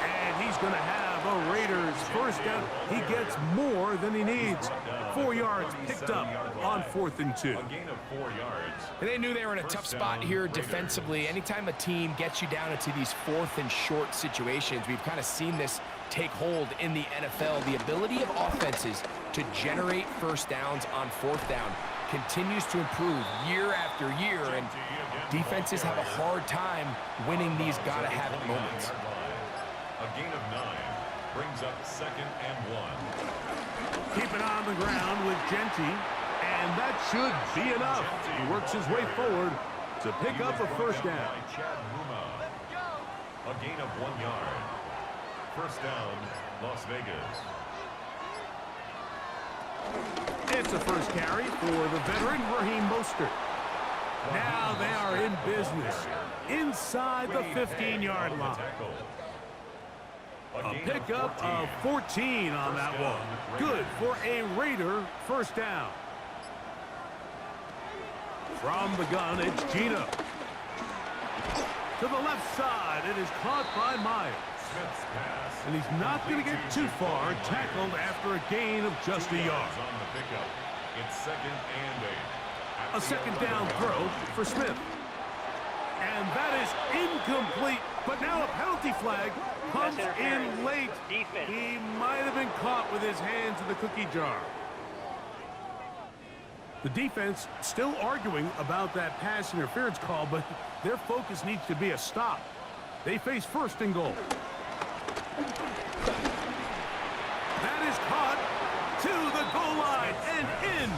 Speaker 1: And he's going to have a Raiders first down. He gets more than he needs. 4 yards picked up on 4th and 2.
Speaker 3: A gain of 4 yards.
Speaker 2: And they knew they were in a tough spot here defensively. Anytime a team gets you down into these 4th and short situations, we've kind of seen this take hold in the NFL. The ability of offenses to generate first downs on 4th down continues to improve year after year, and defenses have a hard time winning these gotta-have-it moments.
Speaker 3: A gain of 9 brings up 2nd and 1.
Speaker 1: Keep it on the ground with Genty, and that should be enough. He works his way forward to pick up a first down.
Speaker 3: A gain of 1 yard. First down, Las Vegas.
Speaker 1: It's a first carry for the veteran Raheem Mostert. Now they are in business inside the 15-yard line. A pickup of 14 on that one. Good for a Raider first down. From the gun, it's Gino. To the left side, it is caught by Myers. And he's not going to get too far, tackled after a gain of just a yard.
Speaker 3: It's 2nd and 8.
Speaker 1: A second down throw for Smith. And that is incomplete, but now a penalty flag comes in late. He might have been caught with his hands in the cookie jar. The defense still arguing about that pass interference call, but their focus needs to be a stop. They face 1st and goal. That is caught to the goal line and in.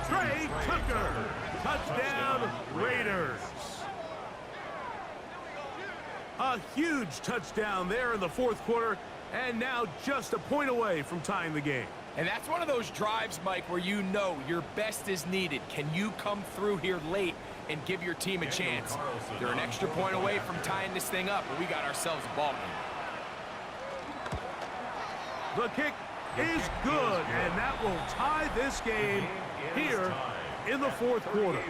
Speaker 1: Trey Tucker. Touchdown, Raiders. A huge touchdown there in the 4th quarter, and now just a point away from tying the game.
Speaker 2: And that's one of those drives, Mike, where you know your best is needed. Can you come through here late and give your team a chance? They're an extra point away from tying this thing up, but we got ourselves a ball game.
Speaker 1: The kick is good, and that will tie this game here in the 4th quarter.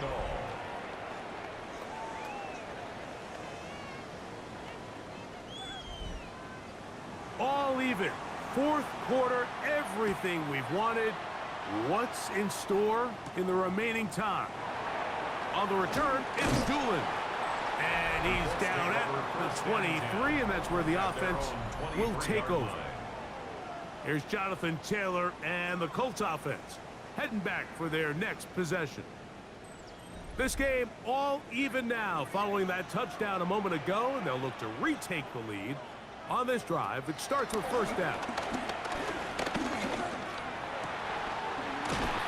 Speaker 1: All even. 4th quarter, everything we've wanted. What's in store in the remaining time? On the return, it's Doolin. And he's down at the 23, and that's where the offense will take over. Here's Jonathan Taylor and the Colts offense heading back for their next possession. This game all even now following that touchdown a moment ago, and they'll look to retake the lead on this drive. It starts with first down.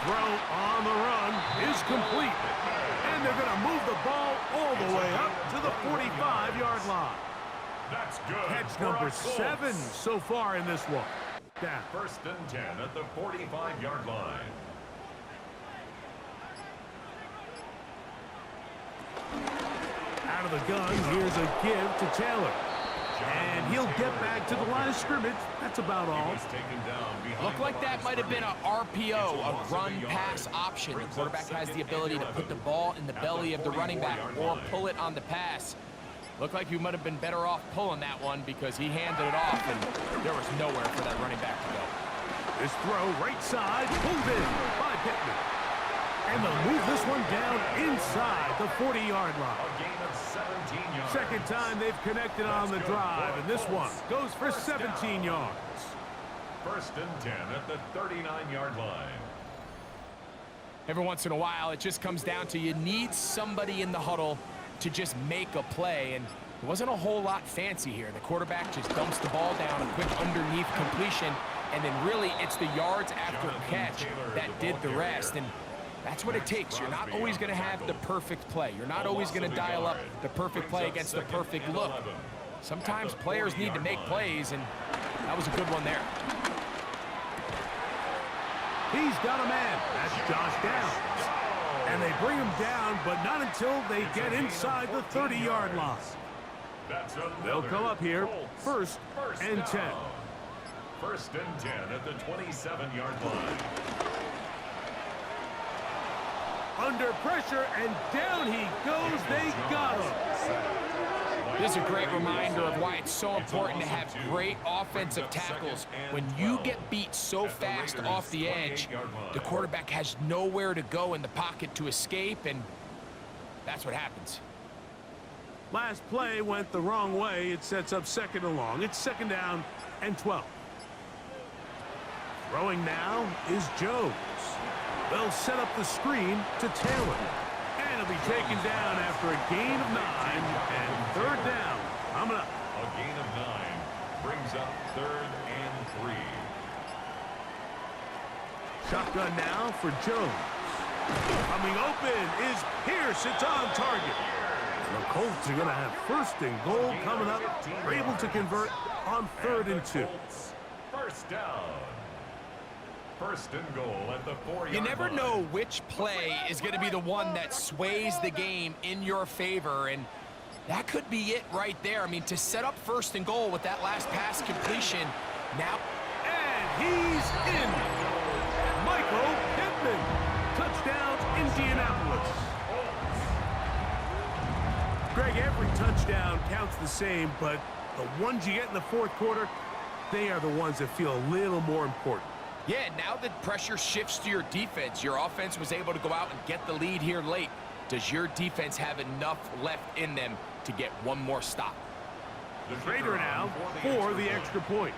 Speaker 1: Throw on the run is complete. And they're going to move the ball all the way up to the 45-yard line.
Speaker 3: That's good.
Speaker 1: Catch number 7 so far in this one. Down.
Speaker 3: 1st and 10 at the 45-yard line.
Speaker 1: Out Out of the gun, here's a give to Taylor. And he'll get back to the line of scrimmage. That's about all.
Speaker 2: Looked like that might have been a RPO, a run-pass option. The quarterback has the ability to put the ball in the belly of the running back or pull it on the pass. Looked like you might have been better off pulling that one because he handed it off, and there was nowhere for that running back to go.
Speaker 1: This throw right side, pulled in by Pittman. And they'll move this one down inside the 40-yard line.
Speaker 3: A gain of 17 yards.
Speaker 1: Second time they've connected on the drive, and this one goes for 17 yards.
Speaker 3: First and 10 at the 39-yard line.
Speaker 2: Every once in a while, it just comes down to you need somebody in the huddle to just make a play, and it wasn't a whole lot fancy here. The quarterback just dumps the ball down, a quick underneath completion, and then really it's the yards after catch that did the rest. And that's what it takes. You're not always going to have the perfect play. You're not always going to dial up the perfect play against the perfect look. Sometimes players need to make plays, and that was a good one there.
Speaker 1: He's got a man. That's Josh Downs. And they bring him down, but not until they get inside the 30-yard line. They'll come up here, first and 10.
Speaker 3: First and 10 at the 27-yard line.
Speaker 1: Under pressure, and down he goes. They got him.
Speaker 2: This is a great reminder of why it's so important to have great offensive tackles. When you get beat so fast off the edge, the quarterback has nowhere to go in the pocket to escape, and that's what happens.
Speaker 1: Last play went the wrong way. It sets up second and long. It's second down and 12. Throwing now is Jones. They'll set up the screen to Taylor. And he'll be taken down after a gain of 9 and third down. Coming up.
Speaker 3: A gain of 9 brings up third and 3.
Speaker 1: Shotgun now for Jones. Coming open is Pierce. It's on target. The Colts are going to have first and goal coming up. They're able to convert on third and 2.
Speaker 3: First down. First and goal at the 4-yard line.
Speaker 2: You never know which play is going to be the one that sways the game in your favor, and that could be it right there. I mean, to set up first and goal with that last pass completion. Now,
Speaker 1: and he's in. Michael Pittman. Touchdown, Indianapolis. Greg, every touchdown counts the same, but the ones you get in the fourth quarter, they are the ones that feel a little more important.
Speaker 2: yeah, now the pressure shifts to your defense. Your offense was able to go out and get the lead here late. Does your defense have enough left in them to get one more stop?
Speaker 1: The Trader now for the extra point.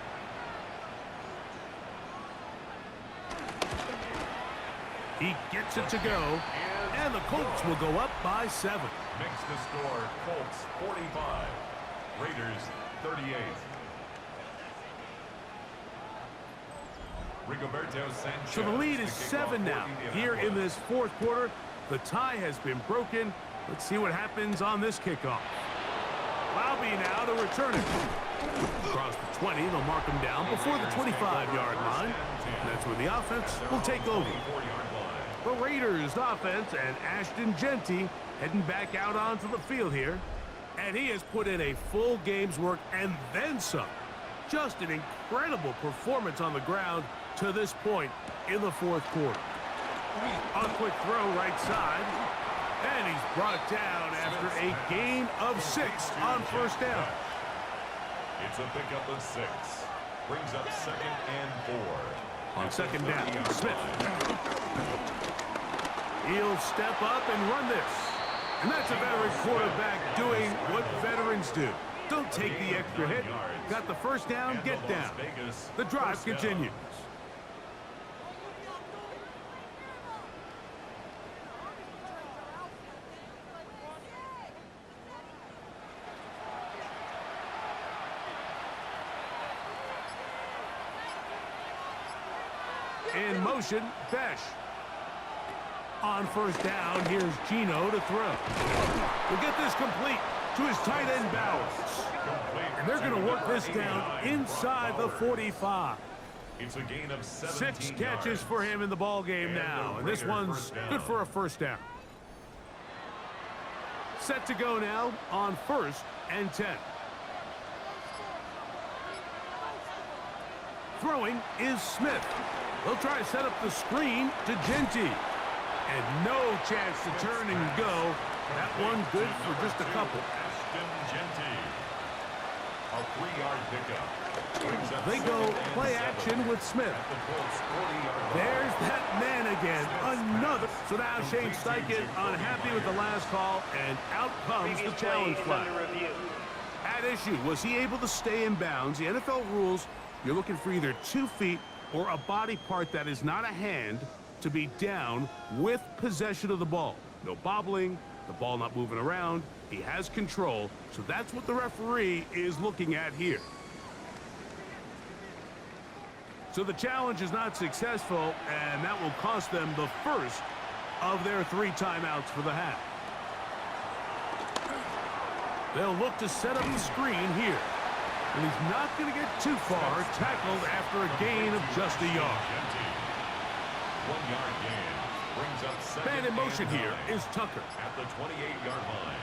Speaker 1: He gets it to go, and the Colts will go up by 7.
Speaker 3: Makes the score Colts 45, Raiders 38. Rigoberto Sanchez.
Speaker 1: So the lead is 7 now. Here in this fourth quarter, the tie has been broken. Let's see what happens on this kickoff. Laube now to return it. Across the 20, they'll mark him down before the 25-yard line. And that's where the offense will take over. The Raiders offense and Ashton Genty heading back out onto the field here. And he has put in a full game's work and then some. Just an incredible performance on the ground to this point in the fourth quarter. A quick throw right side. And he's brought down after a gain of 6 on first down.
Speaker 3: It's a pickup of 6. Brings up second and 4.
Speaker 1: On second down, Smith. He'll step up and run this. And that's a veteran quarterback doing what veterans do. Don't take the extra hit. Got the first down, get down. The drive continues. In motion, Besh. On first down, here's Gino to throw. We'll get this complete to his tight end Bowers. And they're going to work this down inside the 45.
Speaker 3: It's a gain of
Speaker 1: 6 catches for him in the ball game now, and this one's good for a first down. Set to go now on 1st and 10. Throwing is Smith. He'll try to set up the screen to Genty. And no chance to turn and go. That one good for just a couple.
Speaker 3: A 3-yard pickup.
Speaker 1: They go play action with Smith. There's that man again. Another. So now Shane Steichen unhappy with the last call, and out comes the challenge flag. At issue, was he able to stay in bounds? The NFL rules, you're looking for either 2 feet or a body part that is not a hand to be down with possession of the ball. No bobbling, the ball not moving around. He has control, so that's what the referee is looking at here. So the challenge is not successful, and that will cost them the first of their 3 timeouts for the half. They'll look to set up the screen here. And he's not going to get too far, tackled after a gain of just a yard.
Speaker 3: 1 yard gain brings up second.
Speaker 1: Man in motion here is Tucker.
Speaker 3: At the 28-yard line.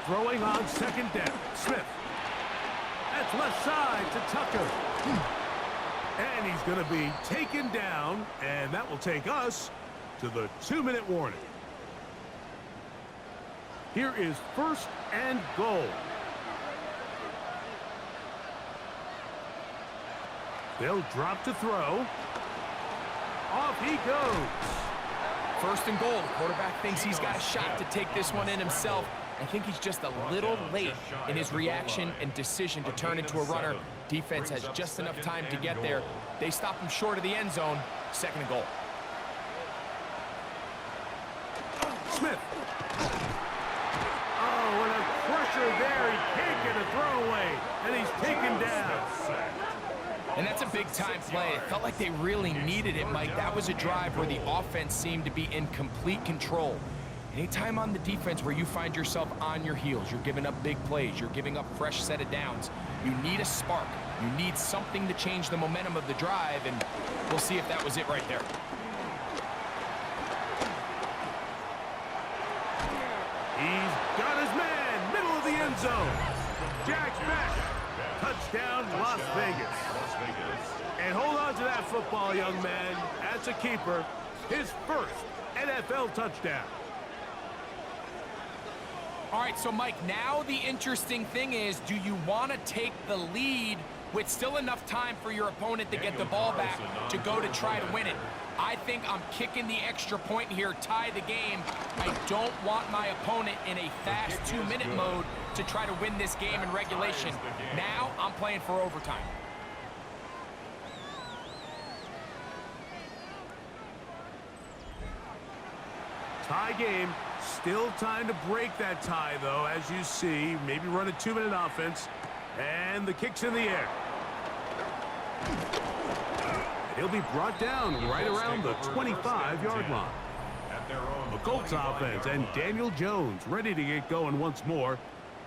Speaker 1: Throwing on 2nd down. Smith. That's left side to Tucker. And he's going to be taken down, and that will take us to the 2-minute warning. Here is 1st and goal. They'll drop to throw. Off he goes.
Speaker 2: 1st and goal. The quarterback thinks he's got a shot to take this one in himself. I think he's just a little late in his reaction and decision to turn into a runner. Defense has just enough time to get there. They stop him short of the end zone. 2nd and goal.
Speaker 1: Smith. Oh, and a pressure there. He can't get a throwaway, and he's taken down.
Speaker 2: And that's a big-time play. It felt like they really needed it, Mike. That was a drive where the offense seemed to be in complete control. Anytime on the defense where you find yourself on your heels, you're giving up big plays, you're giving up fresh set of downs, you need a spark. You need something to change the momentum of the drive, and we'll see if that was it right there.
Speaker 1: He's got his man, middle of the end zone. Jack's back. Touchdown, Las Vegas. And hold on to that football, young man. That's a keeper. His first NFL touchdown.
Speaker 2: All right, so Mike, now the interesting thing is, do you want to take the lead with still enough time for your opponent to get the ball back to go to try to win it? I think I'm kicking the extra point here, tie the game. I don't want my opponent in a fast 2-minute mode to try to win this game in regulation. Now I'm playing for overtime.
Speaker 1: Tie game. Still time to break that tie, though, as you see. Maybe run a 2-minute offense. And the kick's in the air. He'll be brought down right around the 25-yard line. The Colts offense and Daniel Jones ready to get going once more.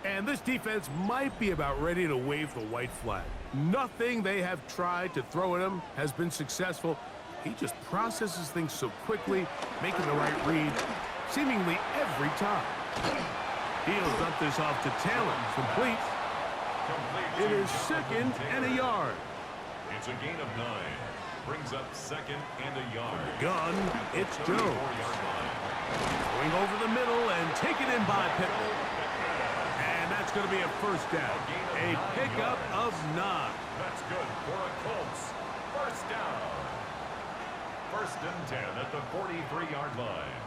Speaker 1: And this defense might be about ready to wave the white flag. Nothing they have tried to throw at him has been successful. He just processes things so quickly, making the right read seemingly every time. He'll dump this off to Taylor. Complete. It is 2nd and a yard.
Speaker 3: It's a gain of 9. Brings up 2nd and a yard.
Speaker 1: Gun, it's Jones. Going over the middle and taken in by Pittman. And that's going to be a 1st down. A pickup of 9.
Speaker 3: That's good for a Colts. 1st down. 1st and 10 at the 43-yard line.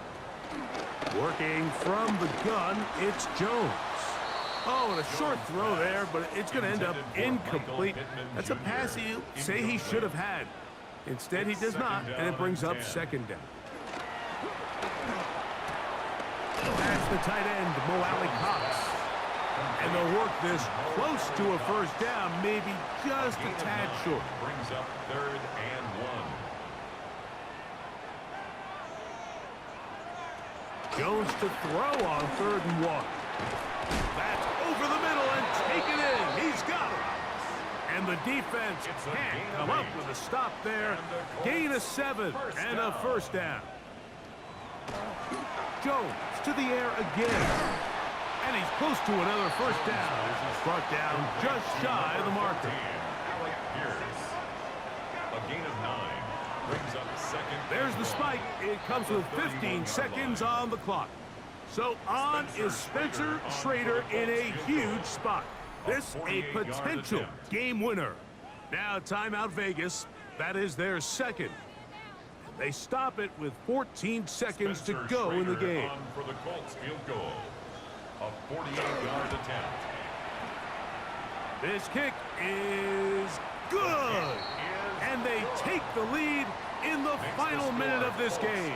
Speaker 1: Working from the gun, it's Jones. Oh, and a short throw there, but it's going to end up incomplete. That's a pass he'll say he should have had. Instead, he does not, and it brings up 2nd down. That's the tight end, Mo Alley Cox. And they'll work this close to a 1st down, maybe just a tad short.
Speaker 3: Brings up 3rd and 1.
Speaker 1: Jones to throw on 3rd and 1. That's over the middle and taken in. He's got it. And the defense can't come up with a stop there. Gain of 7 and a 1st down. Jones to the air again. And he's close to another first down as he's brought down just shy of the marker.
Speaker 3: A gain of 9 brings up second.
Speaker 1: There's the spike. It comes with 15 seconds on the clock. So on is Spencer Schrader in a huge spot. This a potential game winner. Now timeout Vegas. That is their second. They stop it with 14 seconds to go in the game.
Speaker 3: On for the Colts field goal. A 48-yard attempt.
Speaker 1: This kick is good. And they take the lead in the final minute of this game.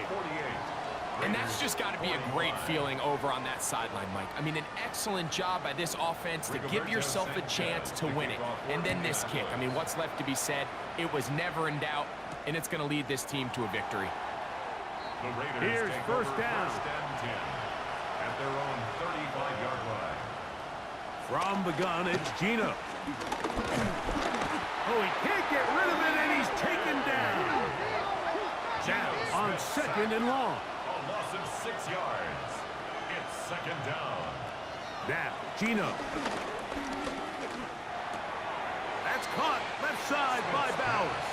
Speaker 2: And that's just got to be a great feeling over on that sideline, Mike. I mean, an excellent job by this offense to give yourself a chance to win it. And then this kick. I mean, what's left to be said? It was never in doubt, and it's going to lead this team to a victory.
Speaker 1: Here's first down.
Speaker 3: First and 10 at their own 35-yard line.
Speaker 1: From the gun, it's Gino. Oh, he can't get rid of it, and he's taken down. Now on second and long.
Speaker 3: A loss of 6 yards. It's second down.
Speaker 1: Now, Gino. That's caught left side by Bowers.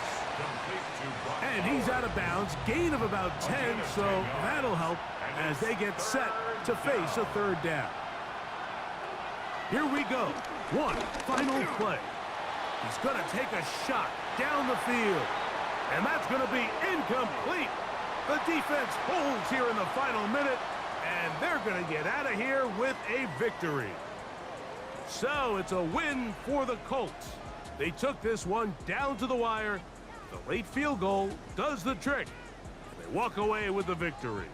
Speaker 1: And he's out of bounds. Gain of about 10, so that'll help as they get set to face a third down. Here we go. One final play. He's going to take a shot down the field. And that's going to be incomplete. The defense holds here in the final minute, and they're going to get out of here with a victory. So it's a win for the Colts. They took this one down to the wire. The late field goal does the trick. And they walk away with the victory.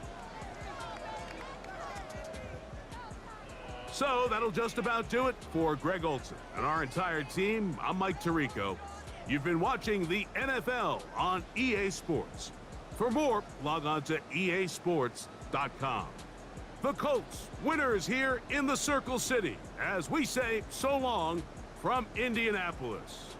Speaker 1: So that'll just about do it for Greg Olson and our entire team. I'm Mike Tirico. You've been watching the NFL on EA Sports. For more, log on to easports.com. The Colts, winners here in the Circle City, as we say so long from Indianapolis.